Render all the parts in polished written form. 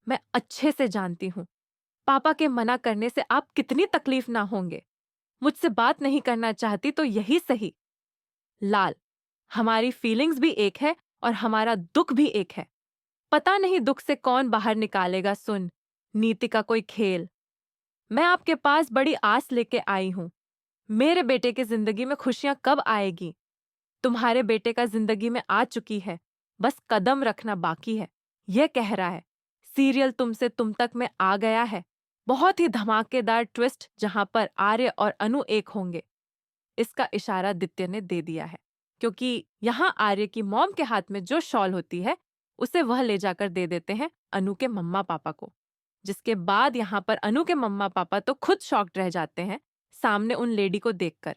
मैं अच्छे से जानती हूँ पापा के मना करने से आप कितनी तकलीफ ना होंगे। मुझसे बात नहीं करना चाहती तो यही सही। लाल, हमारी फीलिंग्स भी एक है और हमारा दुख भी एक है। पता नहीं दुख से कौन बाहर निकालेगा। सुन, नीति का कोई खेल। मैं आपके पास बड़ी आस लेके आई हूँ। मेरे बेटे की जिंदगी में खुशियां कब आएगी? तुम्हारे बेटे का जिंदगी में आ चुकी है, बस कदम रखना बाकी है। यह कह रहा है। सीरियल तुमसे तुम तक में आ गया है। बहुत ही धमाकेदार ट्विस्ट जहां पर आर्य और अनु एक होंगे। इसका इशारा दित्य ने दे दिया है, क्योंकि यहाँ आर्य की मॉम के हाथ में जो शॉल होती है उसे वह ले जाकर दे देते हैं अनु के मम्मा पापा को। जिसके बाद यहाँ पर अनु के मम्मा पापा तो खुद शॉक्ड रह जाते हैं सामने उन लेडी को देखकर,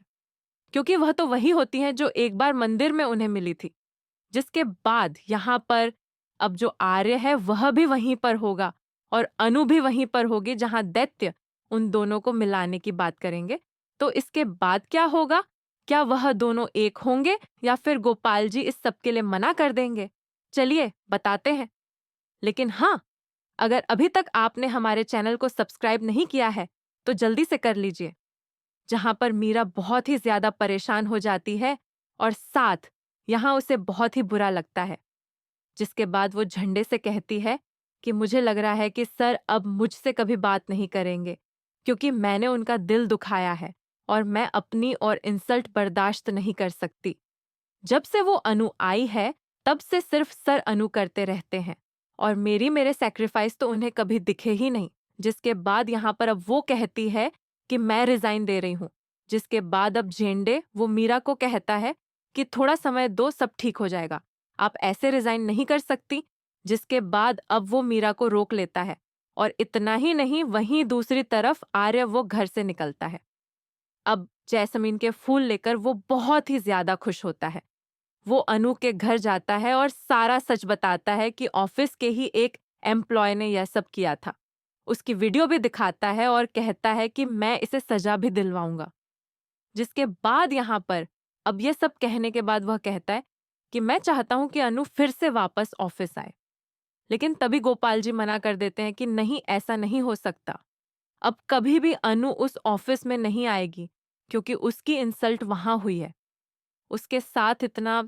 क्योंकि वह तो वही होती हैं जो एक बार मंदिर में उन्हें मिली थी। जिसके बाद यहाँ पर अब जो आर्य है वह भी वहीं पर होगा और अनु भी वहीं पर होगी जहां दैत्य उन दोनों को मिलाने की बात करेंगे। तो इसके बाद क्या होगा? क्या वह दोनों एक होंगे या फिर गोपाल जी इस सब के लिए मना कर देंगे? चलिए बताते हैं। लेकिन हाँ, अगर अभी तक आपने हमारे चैनल को सब्सक्राइब नहीं किया है तो जल्दी से कर लीजिए। जहां पर मीरा बहुत ही ज्यादा परेशान हो जाती है और साथ यहाँ उसे बहुत ही बुरा लगता है। जिसके बाद वो झंडे से कहती है कि मुझे लग रहा है कि सर अब मुझसे कभी बात नहीं करेंगे, क्योंकि मैंने उनका दिल दुखाया है और मैं अपनी और इंसल्ट बर्दाश्त नहीं कर सकती। जब से वो अनु आई है तब से सिर्फ सर अनु करते रहते हैं और मेरे सैक्रिफाइस तो उन्हें कभी दिखे ही नहीं। जिसके बाद यहाँ पर अब वो कहती है कि मैं रिजाइन दे रही हूँ। जिसके बाद अब झेंडे वो मीरा को कहता है कि थोड़ा समय दो, सब ठीक हो जाएगा, आप ऐसे रिजाइन नहीं कर सकती। जिसके बाद अब वो मीरा को रोक लेता है और इतना ही नहीं, वहीं दूसरी तरफ आर्य वो घर से निकलता है। अब जैस्मीन के फूल लेकर वो बहुत ही ज्यादा खुश होता है। वो अनु के घर जाता है और सारा सच बताता है कि ऑफिस के ही एक एम्प्लॉय ने यह सब किया था। उसकी वीडियो भी दिखाता है और कहता है कि मैं इसे सजा भी दिलवाऊंगा। जिसके बाद यहाँ पर अब ये सब कहने के बाद वह कहता है कि मैं चाहता हूं कि अनु फिर से वापस ऑफिस आए। लेकिन तभी गोपाल जी मना कर देते हैं कि नहीं, ऐसा नहीं हो सकता। अब कभी भी अनु उस ऑफिस में नहीं आएगी, क्योंकि उसकी इंसल्ट वहां हुई है। उसके साथ इतना